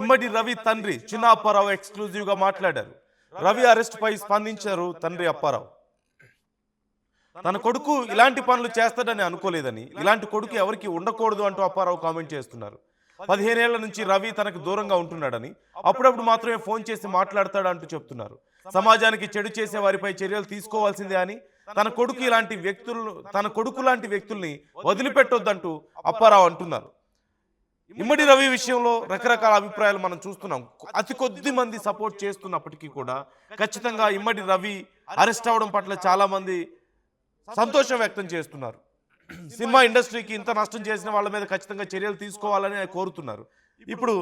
ఇమ్మడి రవి తండ్రి చిన్న అప్పారావు ఎక్స్క్లూజివ్ గా మాట్లాడారు. రవి అరెస్ట్ పై స్పందించారు తండ్రి అప్పారావు. తన కొడుకు ఇలాంటి పనులు చేస్తాడని అనుకోలేదని, ఇలాంటి కొడుకు ఎవరికి ఉండకూడదు అంటూ అప్పారావు కామెంట్ చేస్తున్నారు. 15 ఏళ్ల నుంచి రవి తనకు దూరంగా ఉంటున్నాడని, అప్పుడప్పుడు మాత్రమే ఫోన్ చేసి మాట్లాడతాడు అంటూ చెప్తున్నారు. సమాజానికి చెడు చేసే వారిపై చర్యలు తీసుకోవాల్సిందే అని, తన కొడుకు లాంటి వ్యక్తుల్ని వదిలిపెట్టొద్దంటూ అప్పారావు అంటున్నారు. ఇమ్మడి రవి విషయంలో రకరకాల అభిప్రాయాలు మనం చూస్తున్నాం. అతి కొద్ది మంది సపోర్ట్ చేస్తున్నప్పటికీ కూడా ఖచ్చితంగా ఇమ్మడి రవి అరెస్ట్ అవ్వడం పట్ల చాలా మంది సంతోషం వ్యక్తం చేస్తున్నారు. సినిమా ఇండస్ట్రీకి ఇంత నష్టం చేసిన వాళ్ళ మీద ఖచ్చితంగా చర్యలు తీసుకోవాలని కోరుతున్నారు. ఇప్పుడు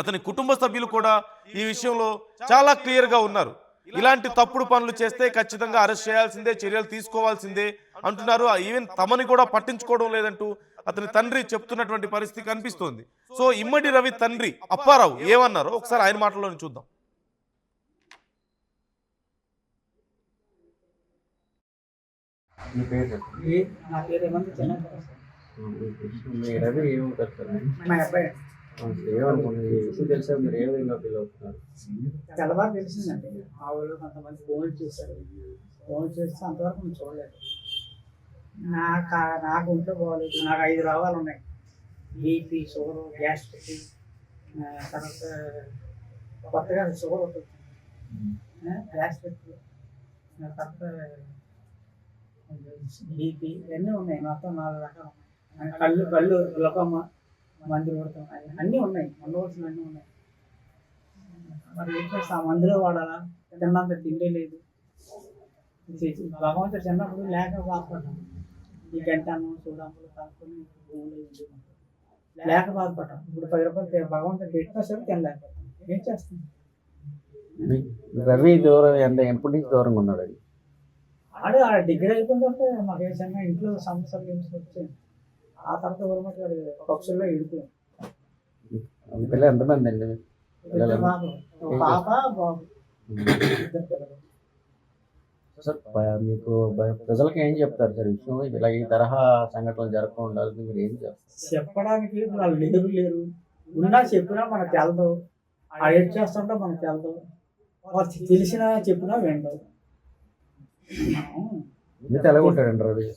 అతని కుటుంబ సభ్యులు కూడా ఈ విషయంలో చాలా క్లియర్గా ఉన్నారు. ఇలాంటి తప్పుడు పనులు చేస్తే ఖచ్చితంగా అరెస్ట్ చేయాల్సిందే, చర్యలు తీసుకోవాల్సిందే అంటున్నారు. ఈవెన్ తమని కూడా పట్టించుకోవడం లేదంటూ అతని తండ్రి చెప్తున్నటువంటి పరిస్థితి కనిపిస్తోంది. సో ఇమ్మడి రవి తండ్రి అప్పారావు ఏమన్నారో ఒకసారి ఆయన మాటల్లోనే చూద్దాం. మీ పేరు చెప్పండి. నా పేరు ఏమంటే చిన్న మీ రవి ఏమవుతారు సార్? మా అబ్బాయి ఏమనుకుంటుంది? ఎక్కువ తెలిసా మీరు ఏ విధంగా ఫీల్ అవుతున్నారు? తెల్లవారు తెలిసిందండి. మా ఊళ్ళో కొంతమంది ఫోన్ చేశారు. ఫోన్ చేస్తే అంతవరకు నేను చూడలేదు. నాకు ఒంట్లో బాగోలేదు. నాకు 5 రోగాలు ఉన్నాయి. బీపీ, షుగర్, గ్యాస్ట్రిక్, తర్వాత కొత్తగా షుగర్ ఒకటి వచ్చింది, గ్యాస్ట్రిక్, తర్వాత బీపీ ఇవన్నీ ఉన్నాయి. మొత్తం 4 రకాలు ఉన్నాయి. కళ్ళు గ్లకోమా మందులు కొడుతున్నాయి. అన్నీ ఉన్నాయి, ఉండవలసిన అన్నీ ఉన్నాయి. మరి ఏం చేస్తా, మందులో వాడాలా? తిన్నంత తిండి లేదు. భగవంతుడు చిన్నప్పుడు లేక బాధపడ్డాం. ఈ గంటను చూడములు కాసుకొని లేక బాధపడ్డాం. ఇప్పుడు 10 రూపాయలు భగవంతుడు పెట్టినా సరే తినలేకపోతాం. ఏం చేస్తాం? రవి దూరం ఎప్పటి నుంచి దూరంగా ఉన్నాడు? అది ఆ డిగ్రీ అయిపోయిన తర్వాత మాకు ఏదైనా ఇంట్లో సమస్యలు వచ్చాయి. ఆ తర్వాత ఊరమట్టి వాడు పక్షుల్లో ఇడిపోయాం. పిల్లలు ఎంతమంది అండి? పాప బాబు. సార్ మీకు ప్రజలకు ఏం చెప్తారు సార్ విషయం? ఇలా ఈ తరహా సంఘటనలు జరగకుండా ఉండాలని మీరు ఏం చెప్తారు? చెప్పడానికి వాళ్ళు లేరు. ఉన్నా చెప్పినా మనకు తెలదు. ఆ ఏం చేస్తుంటే మనకు తెలదు. వాళ్ళు తెలిసినా చెప్పినా వినదు. తెలగొట్టాడండి రవి.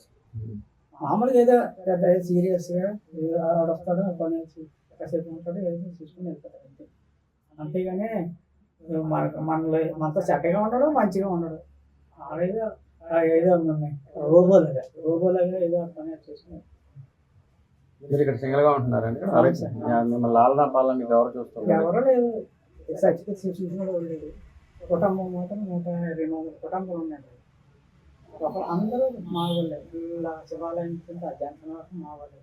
మామూలుగా ఏదో పెద్ద సీరియస్గా వస్తాడు, పని కాసేపు ఉంటాడు, ఏదో చూసుకుని వెళ్తాడు అంతే. అంతేగాని మనతో చక్కగా ఉండడు, మంచిగా ఉండడు. ఏదో ఏదో రోబోలాగా ఏదో పని చేసుకుని. మీరు ఇక్కడ సింగిల్ గా ఉంటున్నారండి? మిమ్మల్ని లాలనా పాలన ఎవరు చూస్తారు? ఎవరో లేదు, చచ్చిపోతే చూసిన లేదు. కుటుంబం మాత్రం 120 కుటుంబాలు ఉన్నాయండి. అందరూ మా వాళ్ళే. ఇలా శివాలయం కింద జంటన మా వాళ్ళే.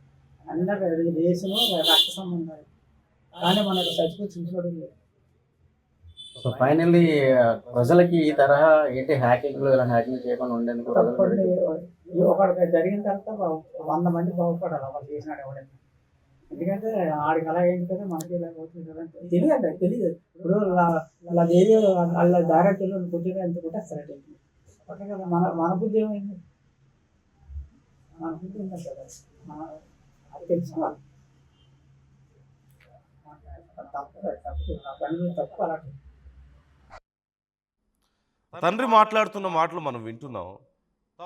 అందరూ దేశంలో రక్త సంబంధాలు. కానీ మనకు చచ్చిపోయి చూసుకోవడం లేదు. సో ఫైనల్లీ ప్రజలకి ఈ తరహా ఏంటి హ్యాకింగ్ ఇలా హ్యాకింగ్ చేయకుండా ఉండేందుకు ఒకటి జరిగిన తర్వాత 100 మంది బాగుపడాలి వాళ్ళు చేసినాడు ఎవడైనా. ఎందుకంటే ఆడికి అలా ఏంటి కదా, మనకి ఇలా అవుతుంది కదా తెలియదు. తెలియదు. ఇప్పుడు అలా ఏదో అలా దారెట్లు కొట్టిన ఎంత కొట్టేస్తారంటే కదా. మన బుద్ధి ఏమైంది? మన బుద్ధి ఉందా కదా, అది తెలుసుకోవాలి. తప్పు అలాంటి తండ్రి మాట్లాడుతున్న మాటలు మనం వింటున్నాం.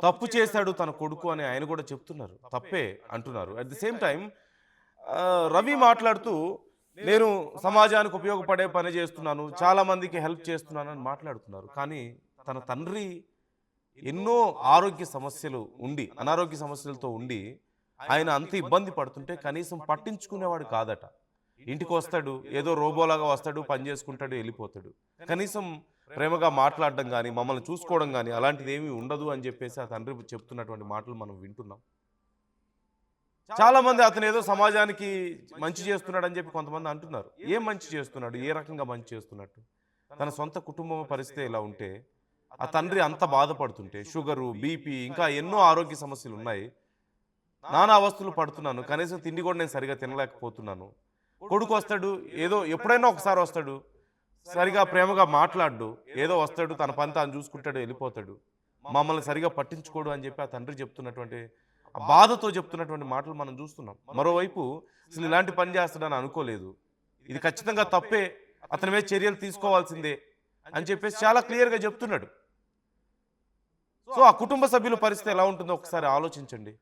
తప్పు చేశాడు తన కొడుకు అని ఆయన కూడా చెప్తున్నారు, తప్పే అంటున్నారు. At the same time Ravi మాట్లాడుతూ నేను సమాజానికి ఉపయోగపడే పని చేస్తున్నాను, చాలా మందికి హెల్ప్ చేస్తున్నాను అని మాట్లాడుతున్నారు. కానీ తన తండ్రి ఎన్నో ఆరోగ్య సమస్యలు ఉండి, అనారోగ్య సమస్యలతో ఉండి ఆయన అంత ఇబ్బంది పడుతుంటే కనీసం పట్టించుకునేవాడు కాదట. ఇంటికి వస్తాడు, ఏదో రోబోలాగా వస్తాడు, పని చేసుకుంటాడు, వెళ్ళిపోతాడు. కనీసం ప్రేమగా మాట్లాడడం కానీ, మమ్మల్ని చూసుకోవడం కానీ అలాంటిది ఏమీ ఉండదు అని చెప్పేసి ఆ తండ్రి చెప్తున్నటువంటి మాటలు మనం వింటున్నాం. చాలా మంది అతను ఏదో సమాజానికి మంచి చేస్తున్నాడు అని చెప్పి కొంతమంది అంటున్నారు. ఏం మంచి చేస్తున్నాడు? ఏ రకంగా మంచి చేస్తున్నట్టు? తన సొంత కుటుంబం పరిస్థితి ఇలా ఉంటే, ఆ తండ్రి అంత బాధపడుతుంటే, షుగరు, బీపీ, ఇంకా ఎన్నో ఆరోగ్య సమస్యలు ఉన్నాయి, నానా అవస్థలు పడుతున్నాను, కనీసం తిండి కూడా నేను సరిగా తినలేకపోతున్నాను. కొడుకు వస్తాడు, ఏదో ఎప్పుడైనా ఒకసారి వస్తాడు, సరిగా ప్రేమగా మాట్లాడు, ఏదో వస్తాడు, తన పని తాను చూసుకుంటాడు, వెళ్ళిపోతాడు, మమ్మల్ని సరిగా పట్టించుకోడు అని చెప్పి ఆ తండ్రి చెప్తున్నటువంటి, ఆ బాధతో చెప్తున్నటువంటి మాటలు మనం చూస్తున్నాం. మరోవైపు అసలు ఇలాంటి పని చేస్తాడని అనుకోలేదు, ఇది ఖచ్చితంగా తప్పే, అతని మీద చర్యలు తీసుకోవాల్సిందే అని చెప్పేసి చాలా క్లియర్గా చెప్తున్నాడు. సో ఆ కుటుంబ సభ్యుల పరిస్థితి ఎలా ఉంటుందో ఒకసారి ఆలోచించండి.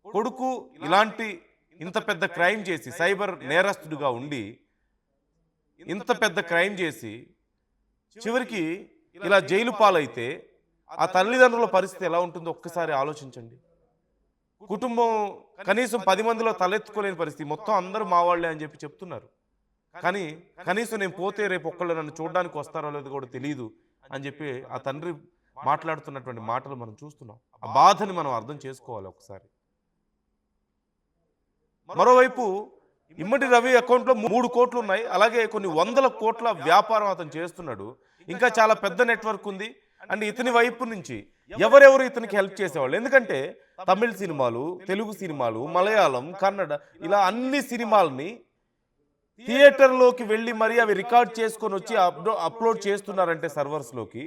కొడుకు ఇలాంటి ఇంత పెద్ద క్రైమ్ చేసి, సైబర్ నేరస్తుడిగా ఉండి ఇంత పెద్ద క్రైమ్ చేసి చివరికి ఇలా జైలు పాలైతే ఆ తల్లిదండ్రుల పరిస్థితి ఎలా ఉంటుందో ఒక్కసారి ఆలోచించండి. కుటుంబం కనీసం 10 మందిలో తలెత్తుకోలేని పరిస్థితి, మొత్తం అందరూ మా వాళ్ళే అని చెప్పి చెప్తున్నారు. కానీ కనీసం నేను పోతే రేపు ఒక్కళ్ళు నన్ను చూడడానికి వస్తారో లేదో కూడా తెలియదు అని చెప్పి ఆ తండ్రి మాట్లాడుతున్నటువంటి మాటలు మనం చూస్తున్నాం. ఆ బాధని మనం అర్థం చేసుకోవాలి ఒకసారి. మరోవైపు ఇమ్మడి రవి అకౌంట్లో 3 కోట్లు ఉన్నాయి, అలాగే కొన్ని వందల కోట్ల వ్యాపారం అతను చేస్తున్నాడు. ఇంకా చాలా పెద్ద నెట్వర్క్ ఉంది. అండ్ ఇతని వైపు నుంచి ఎవరెవరు ఇతనికి హెల్ప్ చేసేవాళ్ళు, ఎందుకంటే తమిళ సినిమాలు, తెలుగు సినిమాలు, మలయాళం, కన్నడ ఇలా అన్ని సినిమాలని థియేటర్లోకి వెళ్ళి మరి అవి రికార్డ్ చేసుకొని వచ్చి అప్లోడ్ చేస్తున్నారంటే సర్వర్స్లోకి,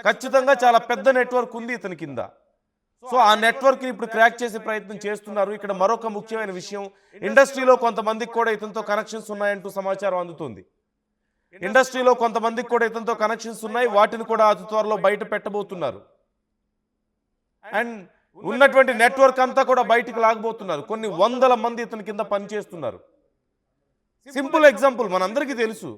ఖచ్చితంగా చాలా పెద్ద నెట్వర్క్ ఉంది ఇతని కింద. సో ఆ నెట్వర్క్ని ఇప్పుడు క్రాక్ చేసే ప్రయత్నం చేస్తున్నారు. ఇక్కడ మరొక ముఖ్యమైన విషయం, ఇండస్ట్రీలో కొంతమందికి కూడా ఇతనితో కనెక్షన్స్ ఉన్నాయంటూ సమాచారం అందుతుంది. ఇండస్ట్రీలో కొంతమందికి కూడా ఇతనితో కనెక్షన్స్ ఉన్నాయి, వాటిని కూడా అతి త్వరలో బయట పెట్టబోతున్నారు. అండ్ ఉన్నటువంటి నెట్వర్క్ అంతా కూడా బయటికి లాగబోతున్నారు. కొన్ని వందల మంది ఇతని కింద పనిచేస్తున్నారు. సింపుల్ ఎగ్జాంపుల్ మనందరికీ తెలుసు,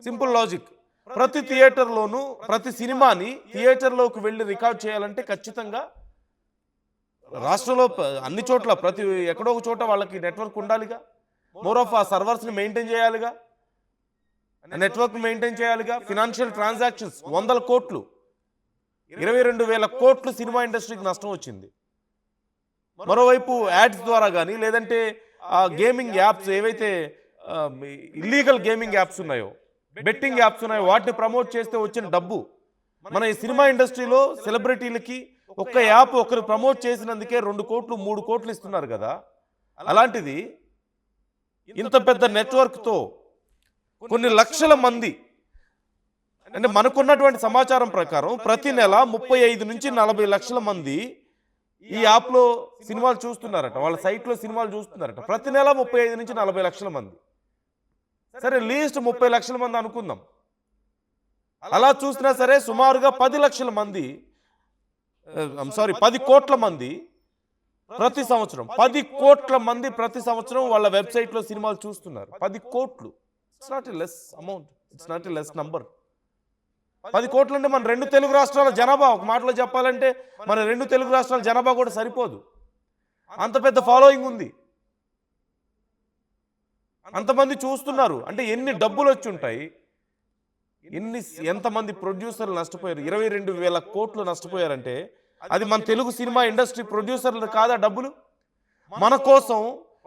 సింపుల్ లాజిక్. ప్రతి థియేటర్లోనూ ప్రతి సినిమాని థియేటర్లోకి వెళ్ళి రికార్డ్ చేయాలంటే ఖచ్చితంగా రాష్ట్రంలో అన్ని చోట్ల ప్రతి ఎక్కడో ఒక చోట వాళ్ళకి నెట్వర్క్ ఉండాలిగా. మోర్ ఆఫ్ ఆ సర్వర్స్ని మెయింటైన్ చేయాలిగా, నెట్వర్క్ మెయింటైన్ చేయాలిగా. ఫినాన్షియల్ ట్రాన్సాక్షన్స్ 100 కోట్లు, 22,000 కోట్లు సినిమా ఇండస్ట్రీకి నష్టం వచ్చింది. మరోవైపు యాడ్స్ ద్వారా కానీ లేదంటే ఆ గేమింగ్ యాప్స్ ఏవైతే ఇల్లీగల్ గేమింగ్ యాప్స్ ఉన్నాయో, బెట్టింగ్ యాప్స్ ఉన్నాయో, వాటిని ప్రమోట్ చేస్తే వచ్చిన డబ్బు మన ఈ సినిమా ఇండస్ట్రీలో సెలబ్రిటీలకి ఒక్క యాప్ ఒకరు ప్రమోట్ చేసినందుకే 2 కోట్లు 3 కోట్లు ఇస్తున్నారు కదా. అలాంటిది ఇంత పెద్ద నెట్వర్క్తో కొన్ని లక్షల మంది, అంటే మనకున్నటువంటి సమాచారం ప్రకారం ప్రతి నెల 35 నుంచి 40 లక్షల మంది ఈ యాప్లో సినిమాలు చూస్తున్నారట, వాళ్ళ సైట్లో సినిమాలు చూస్తున్నారట. ప్రతి నెల 35 నుంచి 40 లక్షల మంది. సరే లీస్ట్ 30 లక్షల మంది అనుకుందాం. అలా చూసినా సరే సుమారుగా 10 లక్షల మంది, 10 కోట్ల మంది ప్రతి సంవత్సరం, 10 కోట్ల మంది ప్రతి సంవత్సరం వాళ్ళ వెబ్సైట్లో సినిమాలు చూస్తున్నారు. 10 కోట్లు, it's not a less amount, it's not a less number. 10 కోట్లు అంటే మన 2 తెలుగు రాష్ట్రాల జనాభా, ఒక మాటలో చెప్పాలంటే మన 2 తెలుగు రాష్ట్రాల జనాభా కూడా సరిపోదు. అంత పెద్ద ఫాలోయింగ్ ఉంది, అంతమంది చూస్తున్నారు. అంటే ఎన్ని డబ్బులు వచ్చి ఉంటాయి, ఎంతమంది ప్రొడ్యూసర్లు నష్టపోయారు. 22,000 కోట్లు నష్టపోయారంటే అది మన తెలుగు సినిమా ఇండస్ట్రీ ప్రొడ్యూసర్లు కాదా డబ్బులు? మన కోసం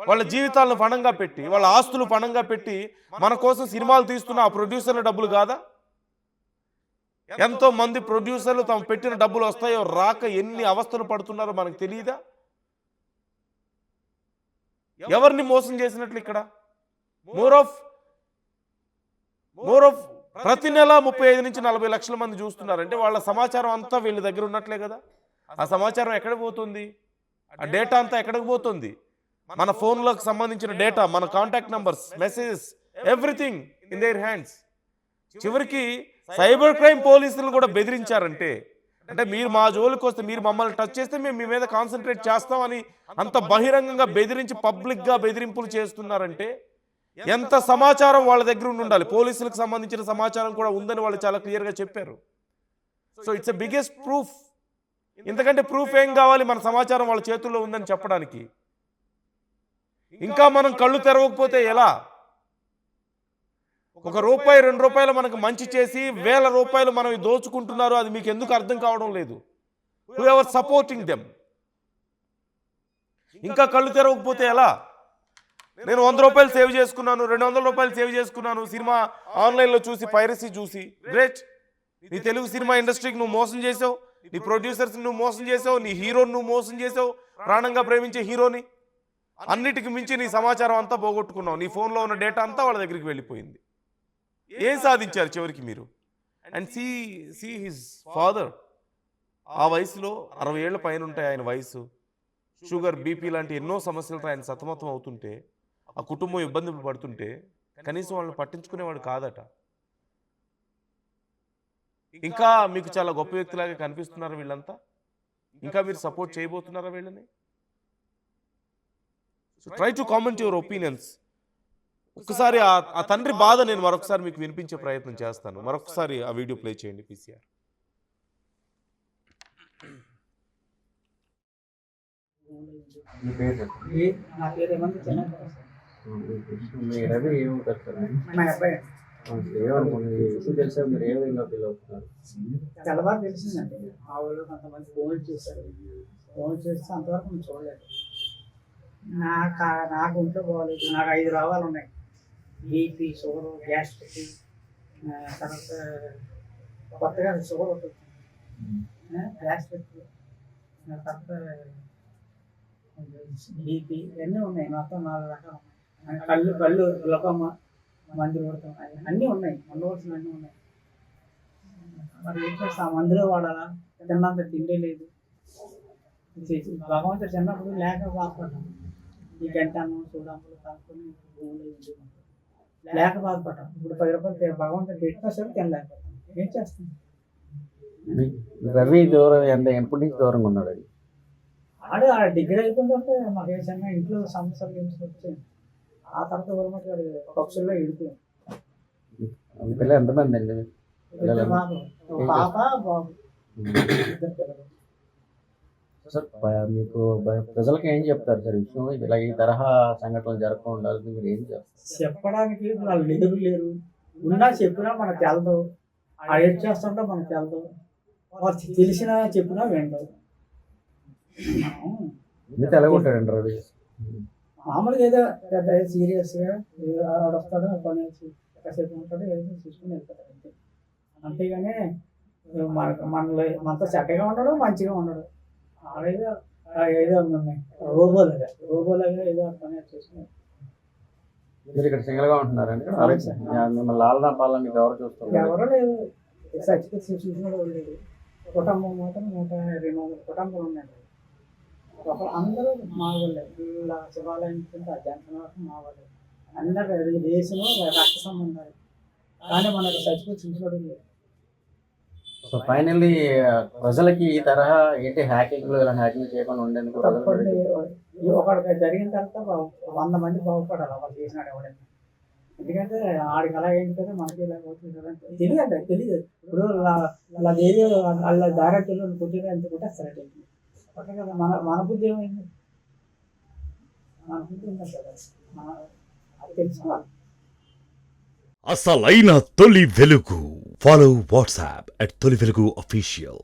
వాళ్ళ జీవితాలను పణంగా పెట్టి, వాళ్ళ ఆస్తులు పణంగా పెట్టి మన కోసం సినిమాలు తీస్తున్న ఆ ప్రొడ్యూసర్ల డబ్బులు కాదా? ఎంతో మంది ప్రొడ్యూసర్లు తాము పెట్టిన డబ్బులు వస్తాయో రాక ఎన్ని అవస్థలు పడుతున్నారో మనకు తెలియదా? ఎవరిని మోసం చేసినట్లు ఇక్కడ? మోర్ ఆఫ్ ప్రతి నెల 35 నుంచి 40 లక్షల మంది చూస్తున్నారంటే వాళ్ళ సమాచారం అంతా వీళ్ళ దగ్గర ఉన్నట్లే కదా. ఆ సమాచారం ఎక్కడికి పోతుంది? ఆ డేటా అంతా ఎక్కడికి పోతుంది? మన ఫోన్లకు సంబంధించిన డేటా, మన contact numbers, messages, everything in their hands. చివరికి సైబర్ క్రైమ్ పోలీసులు కూడా బెదిరించారంటే, అంటే మీరు మా జోలికి వస్తే, మీరు మమ్మల్ని టచ్ చేస్తే మేము మీ మీద కాన్సన్ట్రేట్ చేస్తామని అంత బహిరంగంగా బెదిరించి పబ్లిక్గా బెదిరింపులు చేస్తున్నారంటే ఎంత సమాచారం వాళ్ళ దగ్గర ఉండాలి. పోలీసులకు సంబంధించిన సమాచారం కూడా ఉందని వాళ్ళు చాలా క్లియర్గా చెప్పారు. So it's a biggest proof. ఇంతకంటే ప్రూఫ్ ఏం కావాలి మన సమాచారం వాళ్ళ చేతుల్లో ఉందని చెప్పడానికి? ఇంకా మనం కళ్ళు తెరవకపోతే ఎలా? ₹1 ₹2 మనకు మంచి చేసి ₹1,000 మనం దోచుకుంటున్నారు. అది మీకు ఎందుకు అర్థం కావడం లేదు? Who ever supporting them. ఇంకా కళ్ళు తెరవకపోతే ఎలా? నేను ₹100 సేవ్ చేసుకున్నాను, ₹200 సేవ్ చేసుకున్నాను, సినిమా ఆన్లైన్లో చూసి, పైరసీ చూసి. గ్రేట్, నీ తెలుగు సినిమా ఇండస్ట్రీకి నువ్వు మోసం చేసావు, నీ ప్రొడ్యూసర్స్ని నువ్వు మోసం చేసావు, నీ హీరోని నువ్వు మోసం చేసావు, ప్రాణంగా ప్రేమించే హీరోని. అన్నిటికి మించి నీ సమాచారం అంతా పోగొట్టుకున్నావు, నీ ఫోన్లో ఉన్న డేటా అంతా వాళ్ళ దగ్గరికి వెళ్ళిపోయింది. ఏం సాధించారు చివరికి మీరు? అండ్ సీ హిజ్ ఫాదర్, ఆ వయసులో 60 ఏళ్ల పైన ఉంటాయి ఆయన వయసు. షుగర్, బీపీ లాంటి ఎన్నో సమస్యలతో ఆయన సతమతం అవుతుంటే, ఆ కుటుంబం ఇబ్బంది పడుతుంటే కనీసం వాళ్ళని పట్టించుకునేవాడు కాదట. ఇంకా మీకు చాలా గొప్ప వ్యక్తిలాగా కనిపిస్తున్నారా వీళ్ళంతా? ఇంకా మీరు సపోర్ట్ చేయబోతున్నారా వీళ్ళని? So try to comment your opinions. ఒక్కసారి ఆ తండ్రి బాధ నేను మరొకసారి మీకు వినిపించే ప్రయత్నం చేస్తాను. మరొకసారి ఆ వీడియో ప్లే చేయండి పీసీఆర్. మీ పేరు చెప్పండి. నా పేరు ఏమంటే చిన్న మీ రవి ఏమవుతారు సార్? మా అబ్బాయి ఏమనుకోండి, విషయం తెలిసా మీరు ఏ విధంగా ఫీల్ అవుతున్నారు? తెల్లవారు తెలిసిందండి. మా వాళ్ళు కొంతమంది ఫోన్ చేశారు. ఫోన్ చేస్తే అంతవరకు నేను చూడలేదు. నాకు ఒంట్లో బాగోలేదు. నాకు 5 రోగాలు ఉన్నాయి. బీపీ, షుగర్, గ్యాస్ట్రిక్, తర్వాత కొత్తగా షుగర్ ఉంటుంది, గ్యాస్ట్రిక్, తర్వాత బీపీ ఇవన్నీ ఉన్నాయి. మొత్తం 4 రకాలు ఉన్నాయి. కళ్ళు గ్లకోమా మందులు కొడతాం, అన్నీ ఉన్నాయి. ఉండవలసిన అన్నీ ఉన్నాయి. మరి ఏం చేస్తాం? మందులో వాడాలా? తిన్నంత తిండి లేదు. భగవంతుడు చిన్నప్పుడు లేక బాధపడ్డాం. ఈ గంటను చూడములు కలుపుకొని లేక బాధపడ్డాం. ఇప్పుడు 10 రూపాయలు భగవంతుడు పెట్టినా సరే తినలేకపోతాం. ఏం చేస్తాం? రవి దూరం ఎప్పటి నుంచి దూరంగా ఉన్నాడు? అది ఆ డిగ్రీ అయిపోయిన తర్వాత మాకు ఏ చిన్న ఇంట్లో సమస్యలు వచ్చాయి. ఆ తర్వాత గవర్నమెంట్ గారు పక్షుల్లో ఇడిపోయాం. పిల్లలు ఎంతమంది అండి? బాబు, పాప, బాబు, 2 పిల్లలు. సార్ మీకు ప్రజలకు ఏం చెప్తారు సార్ విషయం? ఇలా ఈ తరహా సంఘటనలు జరగకుండా ఉండాలని మీరు ఏం చేస్తారు? చెప్పడానికి వాళ్ళు లేరు. ఉన్నా చెప్పినా మనకు తెలదు. ఆ ఏం చేస్తుంటే మనకు తెలదు. వాళ్ళు తెలిసినా చెప్పినా విండవు. మీతో ఎలాగొట్టాడండి రవి? మామూలుగా ఏదో పెద్ద సీరియస్గా వస్తాడు, పని కాసేపు ఉంటాడు, ఏదో చూసుకుని వెళ్తాడు అంతే. అంతేగాని మనతో చక్కగా ఉండడు, మంచిగా ఉండడు. ఏదో రోబోలాగా ఏదో పని చేసుకుని. మీరు ఇక్కడ సింగిల్ గా ఉంటున్నారంటే మిమ్మల్ని లాలనా పాలన మీకు ఎవరు చూస్తారు? ఎవరో లేదు. చచ్చిపోతే చూసిన లేదు. కుటుంబం మాత్రం 123 కుటుంబాలు ఉన్నాయండి. అందరూ మా వాళ్ళే. వీళ్ళ శివాలయం అధ్యాత్మ మా వాళ్ళే. అందరూ దేశంలో రక్త సంబంధాలు. కానీ మనకు చచ్చిపోయి చూసుకోవడం లేదు. సో ఫైనల్లీ ప్రజలకి ఈ తరహా ఏంటి హ్యాకింగ్లు ఇలా హ్యాకింగ్ చేయకుండా ఉండేందుకు ఒకటి జరిగిన తర్వాత 100 మంది బాగుపడాలి వాళ్ళు చేసినాడు ఎవడైనా. ఎందుకంటే ఆడికి అలా ఏంటి కదా, మనకి ఇలా అవుతుంది కదా తెలియదు. ఇప్పుడు అలా ఏరియా వాళ్ళ డైరెక్టర్లు కొట్టిన ఎంత కొట్టేస్తారు అట్లా కదా. మన బుద్ధి ఏమైంది? మన బుద్ధి ఉంది కదా, అది తెలుసుకోవాలి. అసలైన తొలి వెలుగు. ఫాలో వాట్సాప్ @తొలి వెలుగు official.